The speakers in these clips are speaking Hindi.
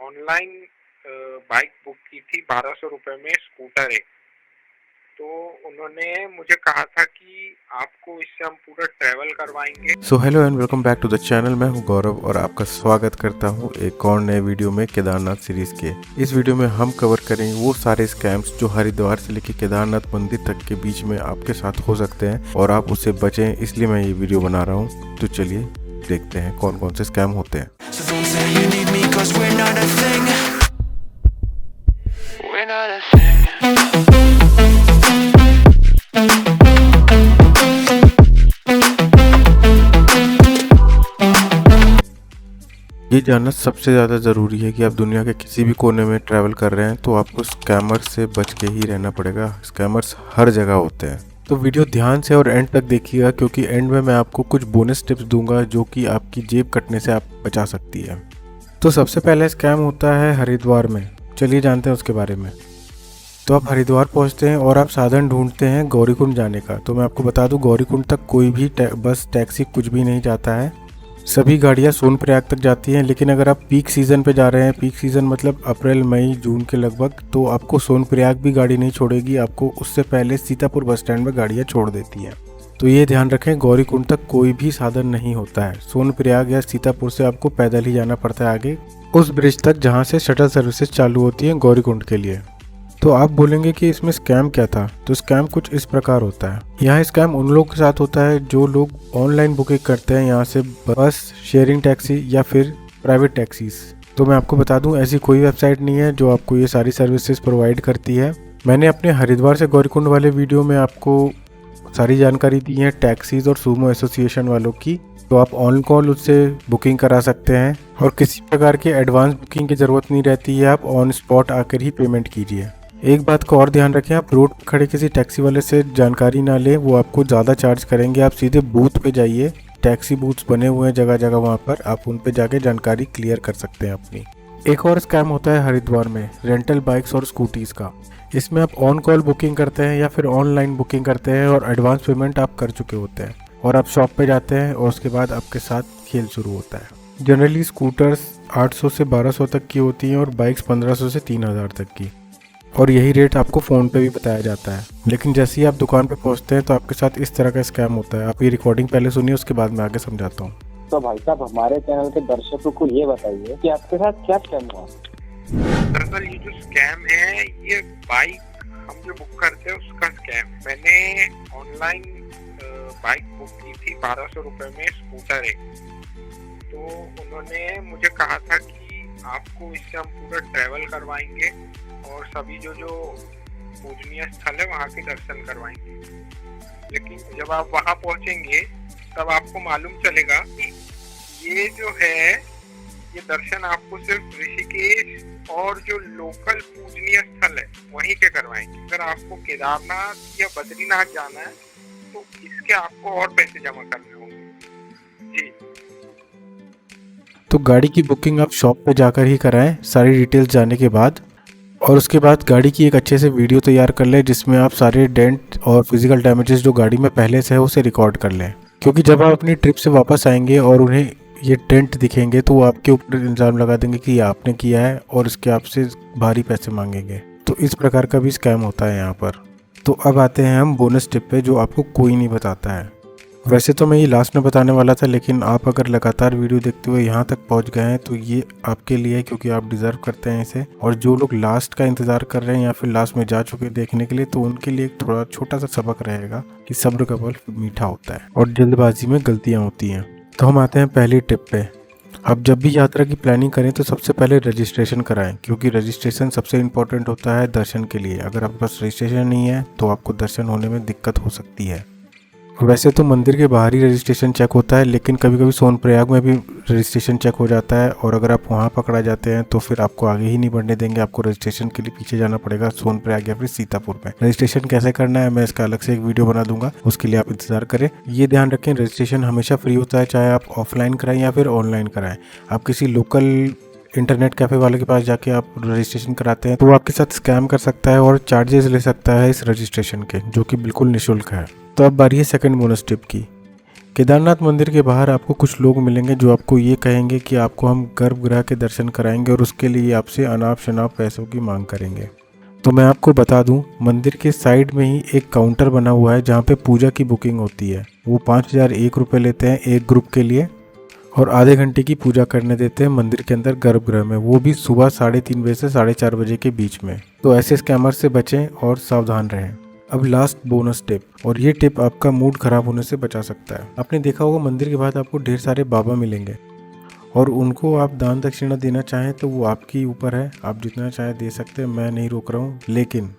ऑनलाइन बाइक बुक की थी 1200 रुपये में स्कूटर है। तो उन्होंने मुझे कहा था कि आपको इससे हम पूरा ट्रैवल करवाएंगे। So hello and welcome back to the channel. मैं हूं गौरव और आपका स्वागत करता हूं एक और नए वीडियो में केदारनाथ सीरीज के। इस वीडियो में हम कवर करेंगे वो सारे स्कैम्स जो हरिद्वार से लेकर केदारनाथ मंदिर तक के बीच में आपके साथ हो सकते हैं और आप उससे बचें, इसलिए मैं ये वीडियो बना रहा हूँ। तो चलिए देखते हैं कौन कौन से स्कैम होते हैं। ये जानना सबसे ज़्यादा ज़रूरी है कि आप दुनिया के किसी भी कोने में ट्रैवल कर रहे हैं तो आपको स्कैमर से बच के ही रहना पड़ेगा। स्कैमर्स हर जगह होते हैं। तो वीडियो ध्यान से और एंड तक देखिएगा, क्योंकि एंड में मैं आपको कुछ बोनस टिप्स दूंगा जो कि आपकी जेब कटने से आप बचा सकती है। तो सबसे पहले स्कैम होता है हरिद्वार में। चलिए जानते हैं उसके बारे में। तो आप हरिद्वार पहुंचते हैं और आप साधन ढूंढते हैं गौरीकुंड जाने का। तो मैं आपको बता दूं, गौरीकुंड तक कोई भी बस, टैक्सी कुछ भी नहीं जाता है। सभी गाड़ियाँ सोनप्रयाग तक जाती हैं। लेकिन अगर आप पीक सीज़न पे जा रहे हैं, पीक सीज़न मतलब अप्रैल मई जून के लगभग, तो आपको सोनप्रयाग भी गाड़ी नहीं छोड़ेगी। आपको उससे पहले सीतापुर बस स्टैंड में गाड़ियाँ छोड़ देती हैं। तो ये ध्यान रखें, गौरीकुंड तक कोई भी साधन नहीं होता है। सोनप्रयाग या सीतापुर से आपको पैदल ही जाना पड़ता है आगे, उस ब्रिज तक जहाँ से शटल सर्विसेज चालू होती हैं गौरीकुंड के लिए। तो आप बोलेंगे कि इसमें स्कैम क्या था। तो स्कैम कुछ इस प्रकार होता है। यहाँ स्कैम उन लोगों के साथ होता है जो लोग ऑनलाइन बुकिंग करते हैं यहाँ से बस, शेयरिंग टैक्सी या फिर प्राइवेट टैक्सीज। तो मैं आपको बता दूं, ऐसी कोई वेबसाइट नहीं है जो आपको ये सारी सर्विसेज प्रोवाइड करती है। मैंने अपने हरिद्वार से गौरीकुंड वाले वीडियो में आपको सारी जानकारी दी है टैक्सीज और सूमो एसोसिएशन वालों की। तो आप ऑन कॉल उससे बुकिंग करा सकते हैं और किसी प्रकार की एडवांस बुकिंग की ज़रूरत नहीं रहती है। आप ऑन स्पॉट आकर ही पेमेंट कीजिए। एक बात का और ध्यान रखें, आप रोड पर खड़े किसी टैक्सी वाले से जानकारी ना लें, वो आपको ज़्यादा चार्ज करेंगे। आप सीधे बूथ पे जाइए। टैक्सी बूथ्स बने हुए हैं जगह जगह, वहाँ पर आप उन पे जाके जानकारी क्लियर कर सकते हैं अपनी। एक और स्कैम होता है हरिद्वार में, रेंटल बाइक्स और स्कूटीज़ का। इसमें आप ऑन कॉल बुकिंग करते हैं या फिर ऑनलाइन बुकिंग करते हैं और एडवांस पेमेंट आप कर चुके होते हैं और आप शॉप पे जाते हैं और उसके बाद आपके साथ खेल शुरू होता है। जनरली स्कूटर्स 800 से 1200 तक की होती हैं और बाइक्स 1500 से 3000 तक की, और यही रेट आपको फ़ोन पे भी बताया जाता है। लेकिन जैसे ही आप दुकान पे पहुंचते हैं तो आपके साथ इस तरह का स्कैम होता है। आप ये रिकॉर्डिंग पहले सुनिए, उसके बाद मैं आगे समझाता हूँ। तो भाई साहब, हमारे चैनल के दर्शकों को ये बताइए कि आपके साथ क्या स्कैम हुआ। दरअसल ये जो स्कैम है, ये बाइक हम जो बुक करते हैं उसका स्कैम। मैंने ऑनलाइन बाइक बुक की थी 1200 रुपये में स्कूटर है। तो उन्होंने मुझे कहा था कि आपको इससे हम पूरा ट्रैवल करवाएंगे और सभी जो पूजनीय स्थल है वहाँ के दर्शन करवाएंगे। लेकिन जब आप वहाँ पहुँचेंगे तब आपको मालूम चलेगा कि ये जो है, ये दर्शन आपको सिर्फ ऋषिकेश और जो लोकल पूजनीय स्थल है वहीं के करवाएंगे। अगर आपको केदारनाथ या बद्रीनाथ जाना है तो इसके आपको और पैसे जमा करने होंगे जी। तो गाड़ी की बुकिंग आप शॉप पे जाकर ही कराएं, सारी डिटेल्स जाने के बाद। और उसके बाद गाड़ी की एक अच्छे से वीडियो तैयार कर लें जिसमें आप सारे डेंट और फिजिकल डैमेजेस जो गाड़ी में पहले से है उसे रिकॉर्ड कर लें। क्योंकि जब आप अपनी ट्रिप से वापस आएंगे और उन्हें ये डेंट दिखेंगे तो वो आपके ऊपर इल्ज़ाम लगा देंगे कि ये आपने किया है और इसके आपसे भारी पैसे मांगेंगे। तो इस प्रकार का भी स्कैम होता है यहाँ पर। तो अब आते हैं हम बोनस टिप पे जो आपको कोई नहीं बताता है। वैसे तो मैं ये लास्ट में बताने वाला था, लेकिन आप अगर लगातार वीडियो देखते हुए यहाँ तक पहुँच गए हैं तो ये आपके लिए है, क्योंकि आप डिज़र्व करते हैं इसे। और जो लोग लास्ट का इंतज़ार कर रहे हैं या फिर लास्ट में जा चुके देखने के लिए, तो उनके लिए एक थोड़ा छोटा सा सबक रहेगा कि सब्र का फल मीठा होता है और जल्दबाजी में गलतियाँ होती हैं। तो हम आते हैं पहली टिप पे। अब जब भी यात्रा की प्लानिंग करें तो सबसे पहले रजिस्ट्रेशन कराएं, क्योंकि रजिस्ट्रेशन सबसे इम्पोर्टेंट होता है दर्शन के लिए। अगर आपके पास रजिस्ट्रेशन नहीं है तो आपको दर्शन होने में दिक्कत हो सकती है। वैसे तो मंदिर के बाहर ही रजिस्ट्रेशन चेक होता है, लेकिन कभी कभी सोनप्रयाग में भी रजिस्ट्रेशन चेक हो जाता है और अगर आप वहाँ पकड़ा जाते हैं तो फिर आपको आगे ही नहीं बढ़ने देंगे। आपको रजिस्ट्रेशन के लिए पीछे जाना पड़ेगा सोनप्रयाग या फिर सीतापुर में। रजिस्ट्रेशन कैसे करना है मैं इसका अलग से एक वीडियो बना दूंगा, उसके लिए आप इंतजार करें। ये ध्यान रखें, रजिस्ट्रेशन हमेशा फ्री होता है, चाहे आप ऑफलाइन कराएं या फिर ऑनलाइन कराएं। आप किसी लोकल इंटरनेट कैफ़े वाले के पास जाके आप रजिस्ट्रेशन कराते हैं तो वो आपके साथ स्कैम कर सकता है और चार्जेस ले सकता है इस रजिस्ट्रेशन के, जो कि बिल्कुल निःशुल्क है। तो अब बारी है सेकंड बोनस टिप की। केदारनाथ मंदिर के बाहर आपको कुछ लोग मिलेंगे जो आपको ये कहेंगे कि आपको हम गर्भगृह के दर्शन कराएंगे और उसके लिए आपसे अनाप शनाप पैसों की मांग करेंगे। तो मैं आपको बता दूं, मंदिर के साइड में ही एक काउंटर बना हुआ है जहाँ पे पूजा की बुकिंग होती है। वो 5001 रुपये लेते हैं एक ग्रुप के लिए और आधे घंटे की पूजा करने देते हैं मंदिर के अंदर गर्भगृह में, वो भी सुबह 3:30 बजे से 4:30 बजे के बीच में। तो ऐसे स्कैमर से बचें और सावधान रहें। अब लास्ट बोनस टिप, और ये टिप आपका मूड खराब होने से बचा सकता है। आपने देखा होगा मंदिर के बाद आपको ढेर सारे बाबा मिलेंगे और उनको आप दान दक्षिणा देना चाहें तो वो आपके ऊपर है, आप जितना चाहे दे सकते हैं, मैं नहीं रोक रहा हूँ। लेकिन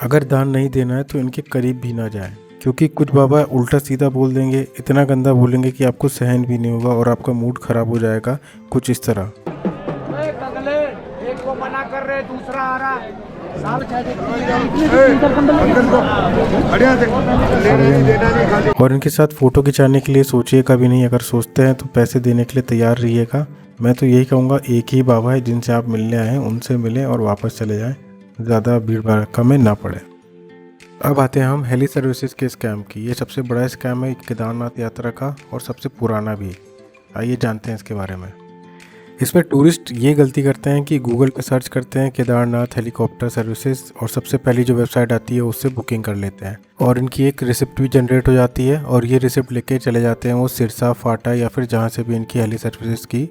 अगर दान नहीं देना है तो इनके करीब भी ना जाएं, क्योंकि कुछ बाबा उल्टा सीधा बोल देंगे, इतना गंदा बोलेंगे कि आपको सहन भी नहीं होगा और आपका मूड खराब हो जाएगा कुछ इस तरह। एक को मना कर रहे, दूसरा आ रहा। और इनके साथ फोटो खिंचाने के लिए सोचिएगा भी नहीं, अगर सोचते हैं तो पैसे देने के लिए तैयार रहिएगा। मैं तो यही कहूँगा, एक ही बाबा है जिनसे आप मिलने आए हैं, उनसे मिलें और वापस चले जाएं, ज़्यादा भीड़ भड़का में ना पड़े। अब आते हैं हम हेली सर्विसेज के स्कैम की। ये सबसे बड़ा स्कैम है केदारनाथ यात्रा का और सबसे पुराना भी। आइए जानते हैं इसके बारे में। इसमें टूरिस्ट ये गलती करते हैं कि गूगल पे सर्च करते हैं केदारनाथ हेलीकॉप्टर सर्विसेज और सबसे पहली जो वेबसाइट आती है उससे बुकिंग कर लेते हैं और इनकी एक रिसिप्ट भी जनरेट हो जाती है और ये रिसिप्ट लेके चले जाते हैं वो सिरसा, फाटा या फिर जहाँ से भी इनकी हेली सर्विसेज की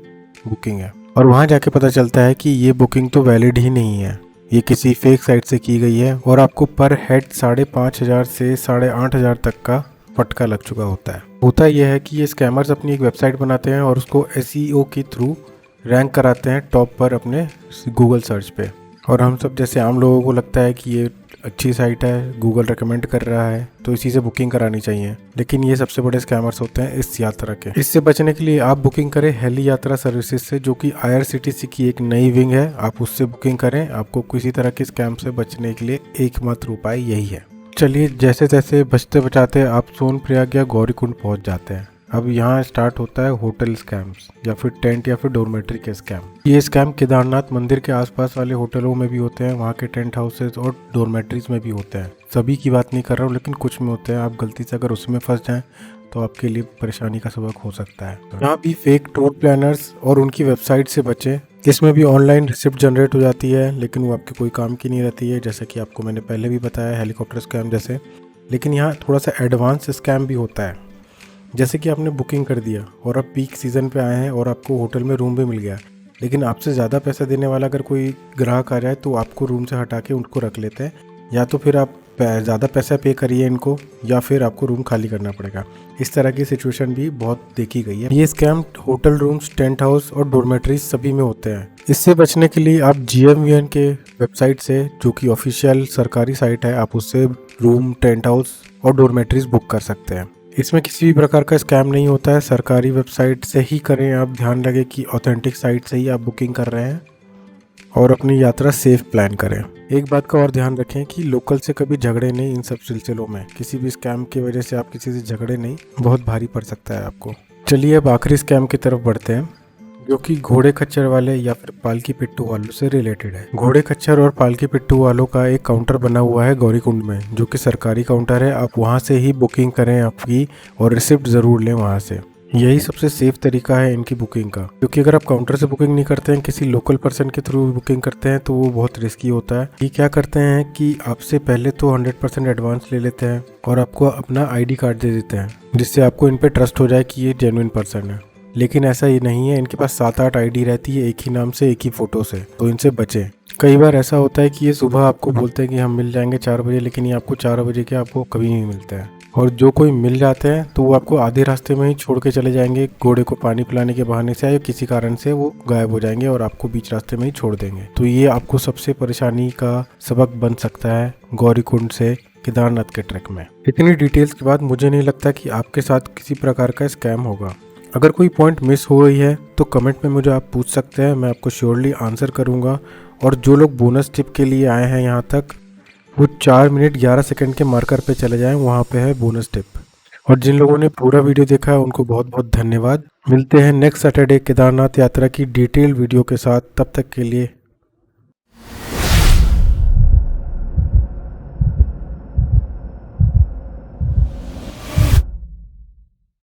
बुकिंग है। और वहाँ जाके पता चलता है कि ये बुकिंग तो वैलिड ही नहीं है, ये किसी फेक साइट से की गई है और आपको पर हेड 5,500 से 8,500 तक का फटका लग चुका होता है। होता यह है कि ये स्कैमर्स अपनी एक वेबसाइट बनाते हैं और उसको SEO के थ्रू रैंक कराते हैं टॉप पर अपने गूगल सर्च पे, और हम सब जैसे आम लोगों को लगता है कि ये अच्छी साइट है, गूगल रेकमेंड कर रहा है तो इसी से बुकिंग करानी चाहिए। लेकिन ये सबसे बड़े स्कैमर्स होते हैं इस यात्रा के। इससे बचने के लिए आप बुकिंग करें हेली यात्रा सर्विसेज से, जो कि IRCTC की एक नई विंग है। आप उससे बुकिंग करें, आपको किसी तरह के स्कैम से बचने के लिए एकमात्र उपाय यही है। चलिए, जैसे तैसे बचते बचाते आप सोनप्रयाग या गौरीकुंड पहुँच जाते हैं। अब यहाँ स्टार्ट होता है होटल स्कैम्स या फिर टेंट या फिर डोरमेट्री के स्कैम। ये स्कैम केदारनाथ मंदिर के आसपास वाले होटलों में भी होते हैं, वहाँ के टेंट हाउसेज और डोरमेट्रीज में भी होते हैं। सभी की बात नहीं कर रहा हूँ, लेकिन कुछ में होते हैं। आप गलती से अगर उसमें फंस जाएं तो आपके लिए परेशानी का सबक हो सकता है। यहाँ भी फेक टूर प्लानर्स और उनकी वेबसाइट से बचें। इसमें भी ऑनलाइन रिसिप्ट जनरेट हो जाती है, लेकिन वो आपके कोई काम की नहीं रहती है, जैसे कि आपको मैंने पहले भी बताया हेलीकॉप्टर स्कैम जैसे। लेकिन यहाँ थोड़ा सा एडवांस स्कैम भी होता है, जैसे कि आपने बुकिंग कर दिया और आप पीक सीज़न पे आए हैं और आपको होटल में रूम भी मिल गया, लेकिन आपसे ज़्यादा पैसा देने वाला अगर कोई ग्राहक आ जाए तो आपको रूम से हटा के उनको रख लेते हैं। या तो फिर आप ज़्यादा पैसा पे करिए इनको, या फिर आपको रूम खाली करना पड़ेगा। इस तरह की सिचुएशन भी बहुत देखी गई है। ये scam hotel rooms, tent house और डोरमेट्रीज सभी में होते हैं। इससे बचने के लिए आप GMVN के वेबसाइट से, जो कि ऑफिशियल सरकारी साइट है, आप उससे रूम, टेंट हाउस और डोरमेट्रीज बुक कर सकते हैं। इसमें किसी भी प्रकार का स्कैम नहीं होता है, सरकारी वेबसाइट से ही करें। आप ध्यान रखें कि ऑथेंटिक साइट से ही आप बुकिंग कर रहे हैं और अपनी यात्रा सेफ प्लान करें। एक बात का और ध्यान रखें कि लोकल से कभी झगड़े नहीं। इन सब सिलसिलों में किसी भी स्कैम की वजह से आप किसी से झगड़े नहीं, बहुत भारी पड़ सकता है आपको। चलिए अब आखिरी स्कैम की तरफ बढ़ते हैं, जो कि घोड़े खच्चर वाले या फिर पालकी पिट्ठू वालों से रिलेटेड है। घोड़े खच्चर और पालकी पिट्ठू वालों का एक काउंटर बना हुआ है गौरीकुंड में, जो कि सरकारी काउंटर है। आप वहां से ही बुकिंग करें आपकी, और रिसिप्ट ज़रूर लें वहां से। यही सबसे सेफ तरीका है इनकी बुकिंग का, क्योंकि अगर आप काउंटर से बुकिंग नहीं करते हैं, किसी लोकल पर्सन के थ्रू बुकिंग करते हैं, तो वो बहुत रिस्की होता है। ये क्या करते हैं कि आपसे पहले तो 100% एडवांस ले लेते हैं और आपको अपना ID कार्ड दे देते हैं, जिससे आपको इन पे ट्रस्ट हो जाए कि ये जेन्युइन पर्सन है। लेकिन ऐसा ही नहीं है, इनके पास 7-8 ID रहती है, एक ही नाम से, एक ही फ़ोटो से, तो इनसे बचें। कई बार ऐसा होता है कि ये सुबह आपको बोलते हैं कि हम मिल जाएंगे 4 बजे, लेकिन ये आपको 4 बजे के आपको कभी नहीं मिलते हैं। और जो कोई मिल जाते हैं तो वो आपको आधे रास्ते में ही छोड़ के चले जाएंगे, घोड़े को पानी पिलाने के बहाने से या किसी कारण से वो गायब हो जाएंगे और आपको बीच रास्ते में ही छोड़ देंगे। तो ये आपको सबसे परेशानी का सबक बन सकता है गौरीकुंड से केदारनाथ के ट्रैक में। इतनी डिटेल्स के बाद मुझे नहीं लगता कि आपके साथ किसी प्रकार का स्कैम होगा। अगर कोई पॉइंट मिस हो गई है तो कमेंट में मुझे आप पूछ सकते हैं, मैं आपको श्योरली आंसर करूंगा। और जो लोग बोनस टिप के लिए आए हैं यहाँ तक, वो 4 मिनट 11 सेकंड के मार्कर पे चले जाएं, वहाँ पे है बोनस टिप। और जिन लोगों ने पूरा वीडियो देखा है उनको बहुत बहुत धन्यवाद। मिलते हैं नेक्स्ट सैटरडे केदारनाथ यात्रा की डिटेल वीडियो के साथ। तब तक के लिए